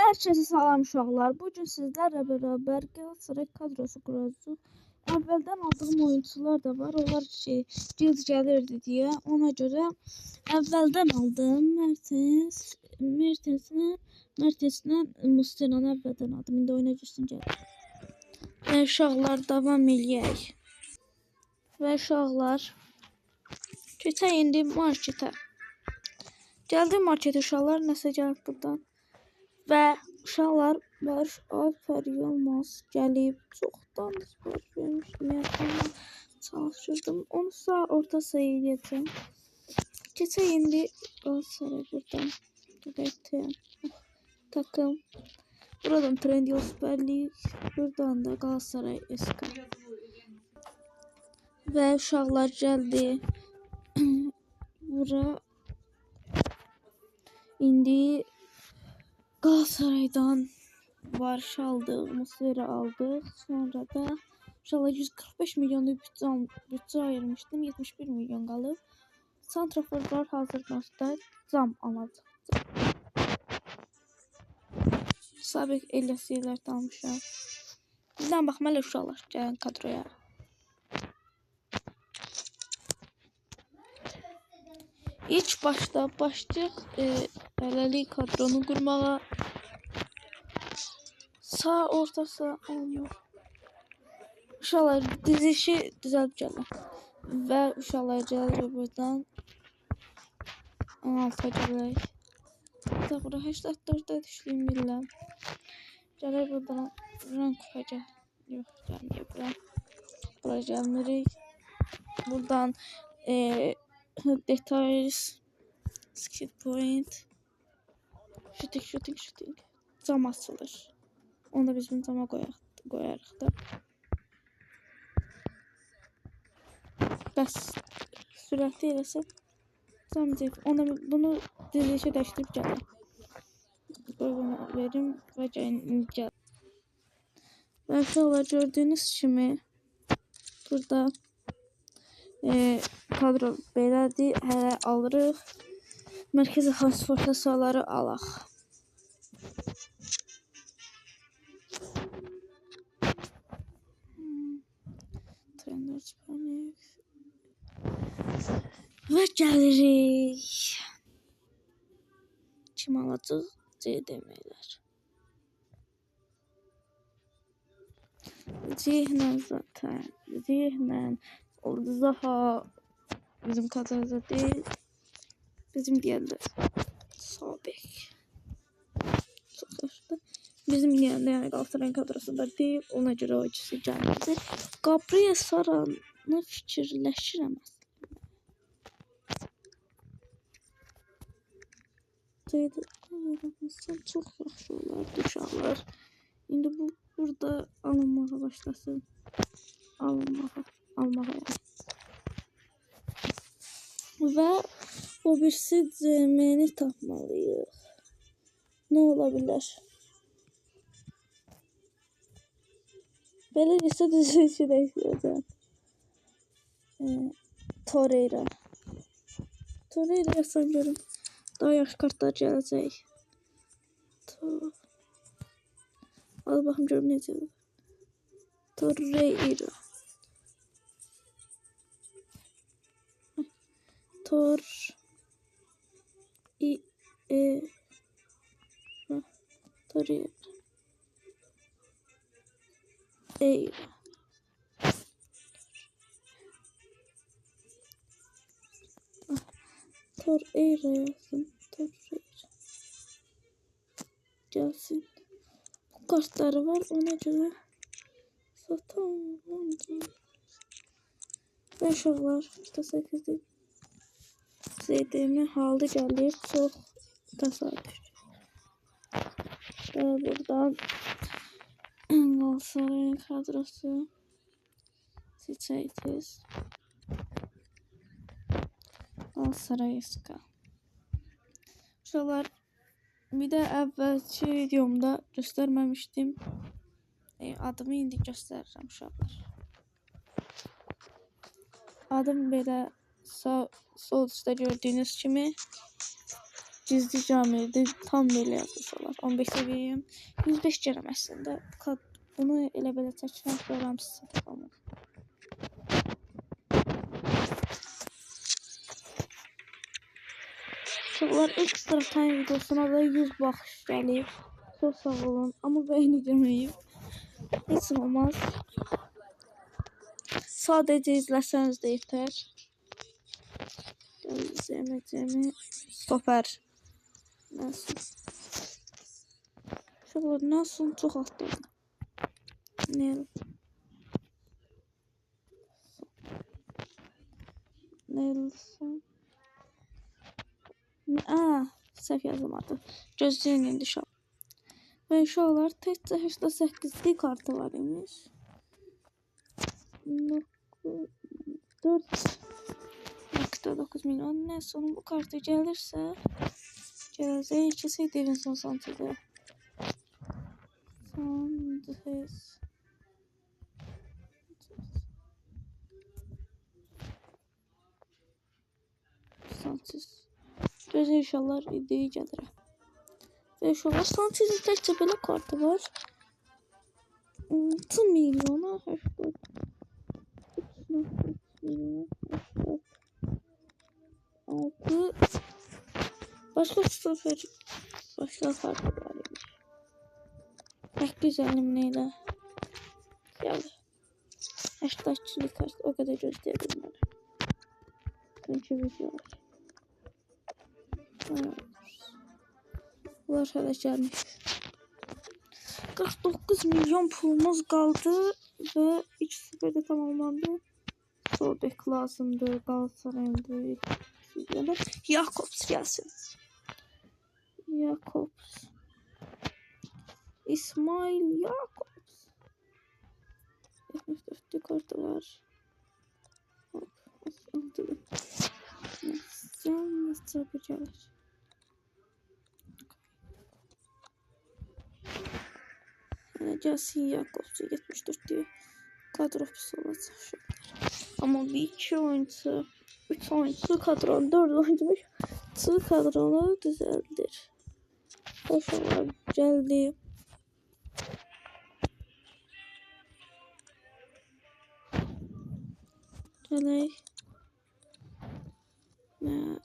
Herkese salam uşaqlar. Bugün sizlərlə beraber Galatasaray kadrosu quracağıq. Əvvəldən aldığım oyuncular da var. Onlar giz gəlirdi deyə. Ona görə əvvəldən aldım. Mertenslə Muslera'nı əvvəldən aldım. İndi oyuna girsin gəlir. Və uşaqlar davam eləyək. Və uşaqlar keçək indi marketə. Gəldim marketə uşaqlar. Nəsə gəlib buradan. Və uşaqlar Barış Alper Yılmaz gəlib. Çoxdan sifariş vermişdim. Yəni çalışırdım. Onu sağ orta sayı eləyəcəm. Keçək indi Galatasaray buradan. Takım. Buradan Trendyol Süper Lig. Buradan da Galatasaray SK. Və uşaqlar gəldi. Bura indi Galatasaray'dan Barış aldık, Muslera aldık. Sonra da inşallah 145 milyonluk bütçe ayırmıştım. 71 milyon qalıb. Santraforlar hazırlıqda zam alacaq. Sabek Eliasiyələr almışam. Bizdən baxmalı uşaqlar gələn kadroya. İlk başta başlayıq hələlik kadronu qurmağa. Sağ ortası olmuyor. Uşaqlar dizişi düzəlb gəlir. Və uşaqlar gəlir buradan. 16 gələk. Da bura 84'də düşürmürlər. Gəlir buradan rank gəlir. Yox, gəlmir bura. Bura gəlmirik. Buradan details, skill point, shooting. Cam açılır. Onu da biz bunu cama qoyarıq da. Bəs sürətli eləsək cam deyil. Onu bunu dizilişə dəyişdirib gələm. Bunu verim və gəl. Və uşaqlar gördüyünüz kimi burada kadro belədir. Hələ alırıq. Mərkəzi transfer sayıları alaq. Və gəlirik. Kim alacaq? deməklər. Zihnen zaten. Zihnen. Orada Zaha bizim kadroda değil. Bizim diğerler. Sabek. Çok hoştu. Bizim diğerler yani Galatasaray'ın kadrosunda değil. Ona göre o ikisi gelmedi. Gabriel Sara'nı fikirləşirəm aslında. Çok yaxşı olardı uşaqlar. İndi bu burada alınmağa başlasın. Almağa. Və o birisi CM'ni tapmalıyıq. Nə ola bilər? Belə isə düzülüşü dəyişdirəcəm. Torreira sanırım. Daha yaxşı kartlar gələcək. Al baxım görüm necə. Torreira. Torreira yazdım. Torreira. Gelsin. Bu kartları var ona göre satamam. 5 var. İşte 8'de ZDM halde gelir. Çok tesadüf. Ve buradan Galatasaray'ın kadrosu seçeceğiz. Galatasaray SK. Uşaqlar bir də əvvəlki videomda göstərməmişdim. Adımı indi göstərirəm uşaqlar. Adım belə sol üstdə gördüyünüz kimi. Gizli camidə tam belə yazmışlar. 15 səviyyəyəm. 105 gələm əslində. Bunu elə belə çəkirəm, görürəm sizə tapamam. Uşaqlar ekstra time videosuna da 100 baxış gəlib. Çox sağ olun. Amma bəyəni deməyib. Heç olmaz. Sadəcə izləsəniz də yetər. Cəmi. Stoper. Nasıl? Uşaqlar nasıl çox atladı. Nelson. Səhv yazılmadı. Gözləyin indi şah. Və uşaqlar təkcə 88'lik kartı var imiş. 4.9 milyon. Nə sonra bu kartı gəlirsə gələcək ikisi Davinson Sanchez'e. Sanchez. Göz inşallah ideyi gəlir. Ve uşaqlar Sanchez'in təkcə belə kartı var. 6 milyona 80. Başka stoper, başka kartı var. 850 neyle? Yani 80'lik kart o kadar gösterebilmem. Çünkü video var. Bunlar hələ gəlmiş. 49 milyon pulumuz qaldı və 2-0'da tamamlandı. Sol bek lazımdır. Galatasaray'ın Jakobs gəlsin. Jakobs. İsmail Jakobs. 74'lük kartı var. Nasıl yapacağız? Gelsin Jakobs'u 74 diye kadro pis olacak. Ama bir iki oyuncu, 3 oyuncu kadron, 4 oyuncu, 5 kadronu düzeldir. Koşular geldi. Geley.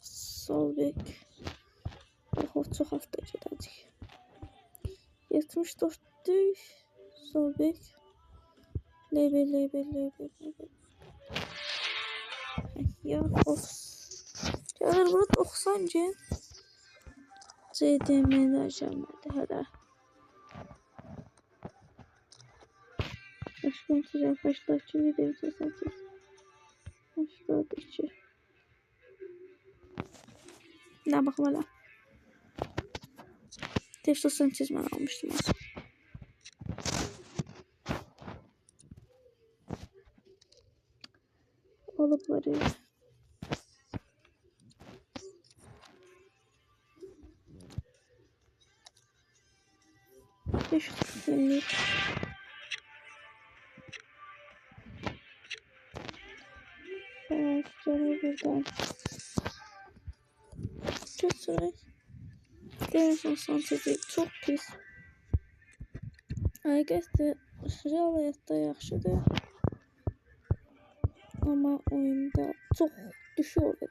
Sol bek. Çok hafta gelecek. 74 sol bek. Label. Ya of. Gəlir burada 90 gen. CDM'lər gəlmədi hələ. 82 video çəkəcək. 82. Nə baxım hələ. Testo Sanchez mən almışdım. Alıbları. Beşiktaş'ın buradan götürək. Davinson Sanchez'i çok pis. Həqiqətdə real həyatda yaxşıdır. Ama oyunda çok düşük olur.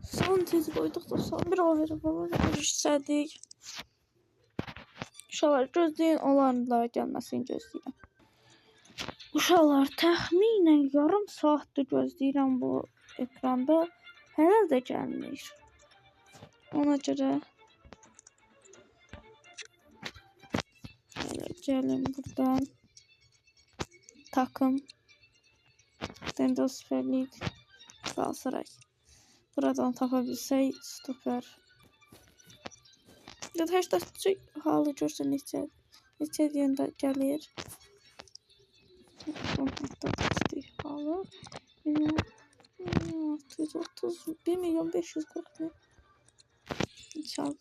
Sanchez qoyduqda son bir overi falan istədik. Uşaqlar gözləyin, onların da gəlməsini gözləyirəm. Uşaqlar təxminən yarım saatdir gözləyirəm bu ekranda. Hələ də gəlmir. Ona görə gəlin buradan takım Dendo Süper Lig Galatasaray. Buradan tapabilsək stoper. Ya da həştə halı görsə neçə deyəndə gəlir. Halı 630 1 milyon 540 bin. İnşallah.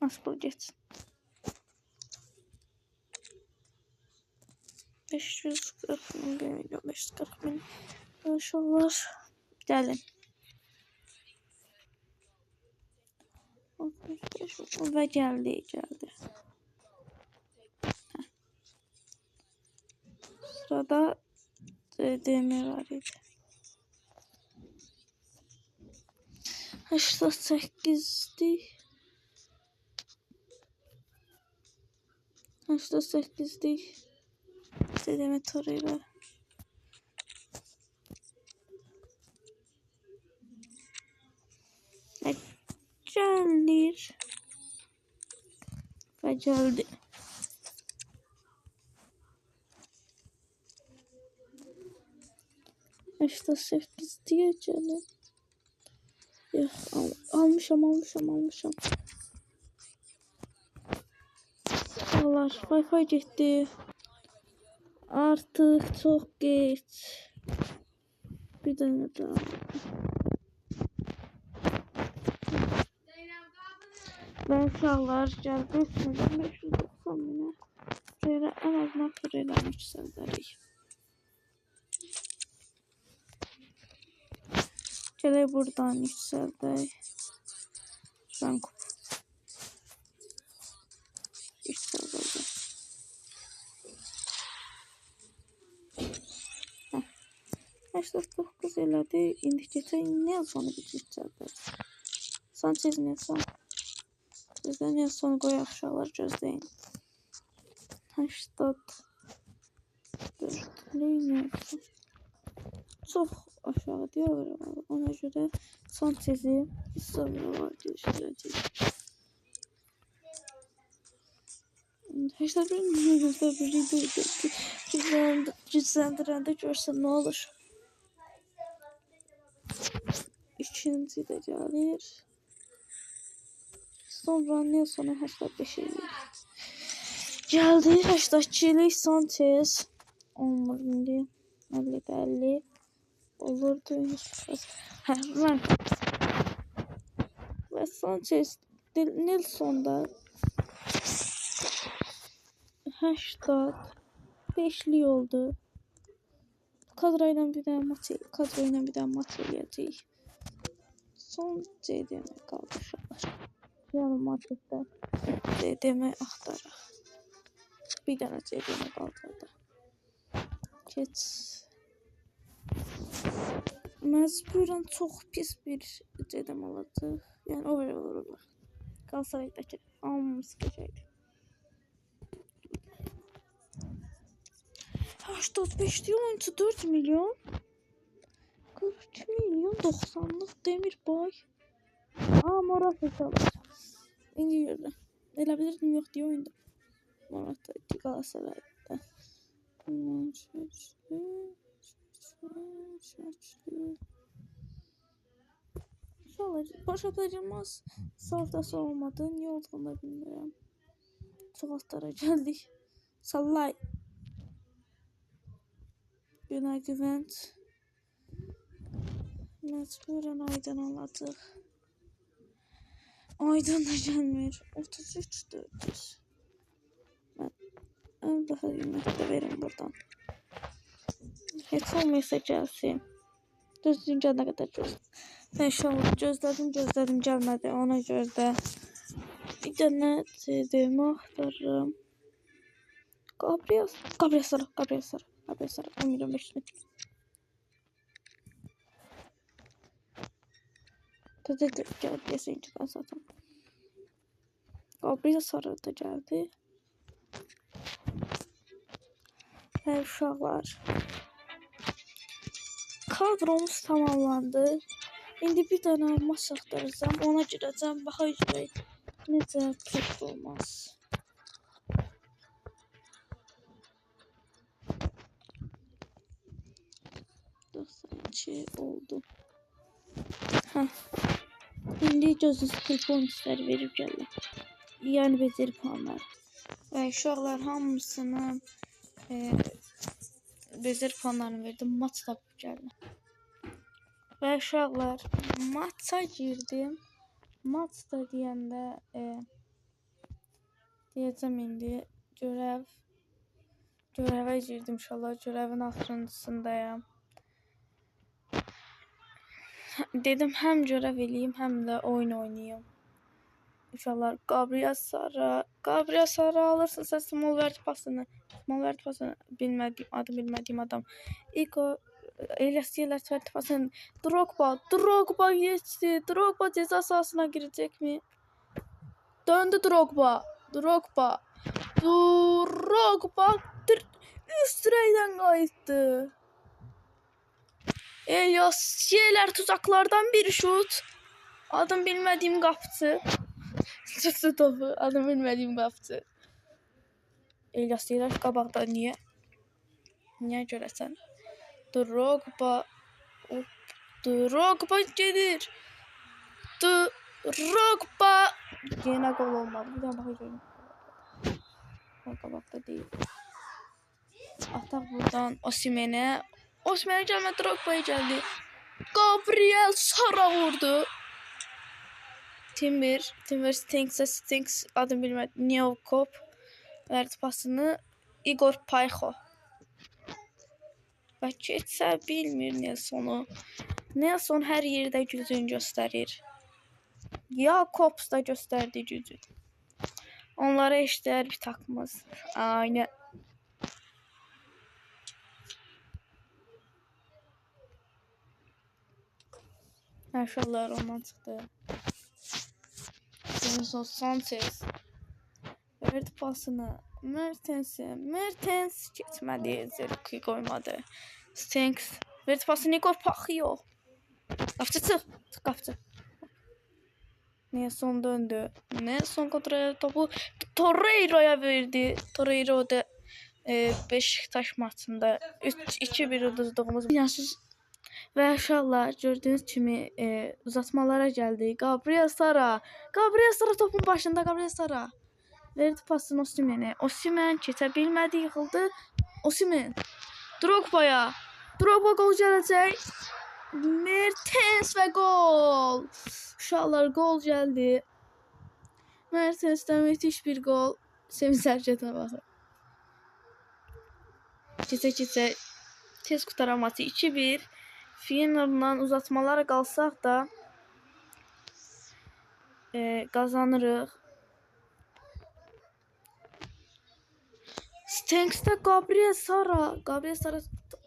Aşkı geçsin. 540 min, 1 milyon 540 min. İnşallah gəlin. 65 və gəldi. Sırada DM var idi. 88'di. 88'di. DM Torreira. Gəlir. Və gəldi. İşte 8 diye canım. Yok, almışam. Allah, Wi-Fi gitti. Artık çok geç. Bir tane daha. Ve uşaqlar gəldi. 590 minə. Şöyle en azından sürelerimi yükseltərik. Gələk buradan yükseltək. Şuradan yükseltək. 89 elədi. İndi keçək Nelsonu bir yükseltək. Sanchez Nelson. Bizdən Nelsonu qoyaq uşaqlar gözləyin. 84 Nelson. Çox aşağı diyor. Ona göre Sanchez'i hesabına var değiştireceğiz. Arkadaşlar benim videomda bir videoydu ki güçlendirende görsen ne olur. İkinci de gelir. Sonra Nelson'a 85 eləyir. Geldi 82'lik Sanchez. Olmur indi. 50 olurdu. Mən və Sanchez Nelson'da 85'li oldu. Kadroyla bir daha maç eləyəcəyik. Son CDM qaldı uşaqlar. Yəni marketdə CDM axtaraq. Bir dənə CDM qaldı. Keç. Məcburən çox pis bir CDM olacaq. Yəni overall olur. Qalsaydıkı hamısı keçəydi. 85 diyor oyuncu 4 milyon. 42 milyon 90'lık Demirbay. Morata çalacaq. İndi gördüm. Elə bilirdim yox diye oyunda. Morata Galatasaray'da. İnşallah başlatacağımız saftası olmadı. Niye olduğunu bilmiyorum. Çok hastara geldik. Sallay. Günay Güvent. Mecburen Aydın alacaq. Aydın da gelmir. 33 400. Ben daha qiymətli verim buradan. Heç olmaysa gəlsin. Düzgün gələnə qədər gözlədim. İnşallah gözlədim gəlmədi. Ona görə də bir dənə CD-mi axtarıram. Gabriel Sara. 1 milyon 500 min. Gəldi ben zaten. Gabriel Sara da gəldi. Və uşaqlar. Kadromuz tamamlandı. İndi bir dənə maç axtaracağım. Ona girəcəm. Baxacağıq. Necə pek olmaz. Oldu. İndi gözünüzü telefonçuları verib gəlirlər. Yəni beceri puanlar. Və uşaqlar hamısını beceri puanlarını verdim. Maç tapıb gəldim. Və uşaqlar maça girdim. Maçda deyəndə deyəcəm indi Görevə girdim inşallah. Görevin axırıncısındayam. Dedim həm görev eləyim, həm də oyun oynayayım. İnşallah Gabriel Sara alırsınızsa Smallworld pasını. Smallworld pasını bilmediğim adam. İlk Elias Yelertverdi pasını. Drogba geçti. Drogba ceza sahasına girecek mi? Döndü Drogba. Üst dirəkdən qayıtdı. Elias Yeler tuzaklardan bir şut. Adım bilmediğim qapıcı. Tuttu topu. Adım bilmediğim qapıcı. Elias Yeler qabaqda niyə? Niyə görəsən? Drogba gedir. Drogba. Yine gol olmadı. Bir daha bakacağım. Qabaqda değil. Atak buradan Osimhen'e. Osimhen'e gelmedi, Drogba'ya geldi. Gabriel Sara vurdu. Timber Stinks adım bilmedi. Neokop verdi pasını. Igor Payko. Və keçsə bilmir Nelsonu. Nelson hər yerdə gücünü göstərir. Jakobs da göstərdi gücü. Onlara eşitlər bir takımız. Aynı. Maşallah ondan çıxdı. Davinson Sanchez verdi pasını. Mertens geçmedi. Zerki koymadı. Stinks verdi pasını. Igor Payko. Qapçı. Nelson döndü. Nelson kontrol topu Torreira'ya verdi. Torreira da Beşiktaş maçında 2-1 uduzduğumuz biliyorsunuz. Və inşallah gördüğünüz kimi uzatmalara geldi. Gabriel Sara topun başında. Gabriel Sara verdi pasını Osimhen'e. Osimhen keçə bilmədi, yıxıldı. Osimhen Drogba'ya. Drogba gol gələcək. Mertens ve gol. Uşaqlar gol geldi. Mertens'ten müthiş bir gol. Sevinç hərəkətinə baxın. Keçə tez qutaraması 2-1. Fener'dan uzatmalara qalsaq da qazanırıq. Stinks'te Gabriel Sara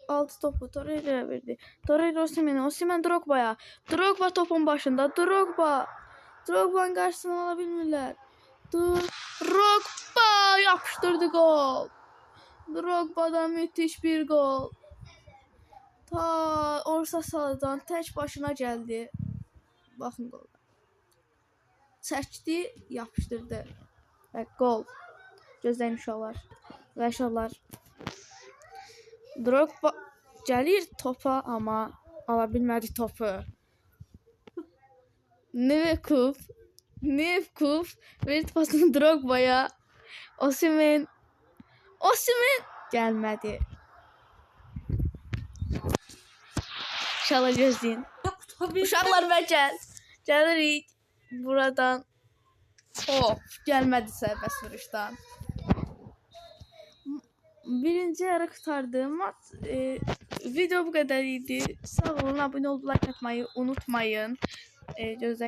altı topu Torreira'ya verdi. Torreira Osimhen Drogba'ya. Drogba topun başında. Drogba'nın karşısına alabilmirlər. Drogba yapıştırdı gol. Drogba'dan müthiş bir gol. Ta orta sahadan tek başına geldi. Bakın gol. Çəkdi, yapıştırdı. Və gol. Gözləyin uşaqlar. Və uşaqlar. Drogba gəlir topa ama ala bilmədi topu. Nevkuf verdi pasını Drogba'ya. Osimhen gəlmədi. İnşallah gözləyin. Uşaqlar və gəlirik buradan. Gəlmədi sərbəst vuruşdan. Birinci yarı qurtardım. Video bu qədər idi. Sağ olun, abunə olub like atmayı unutmayın. Gözləyin.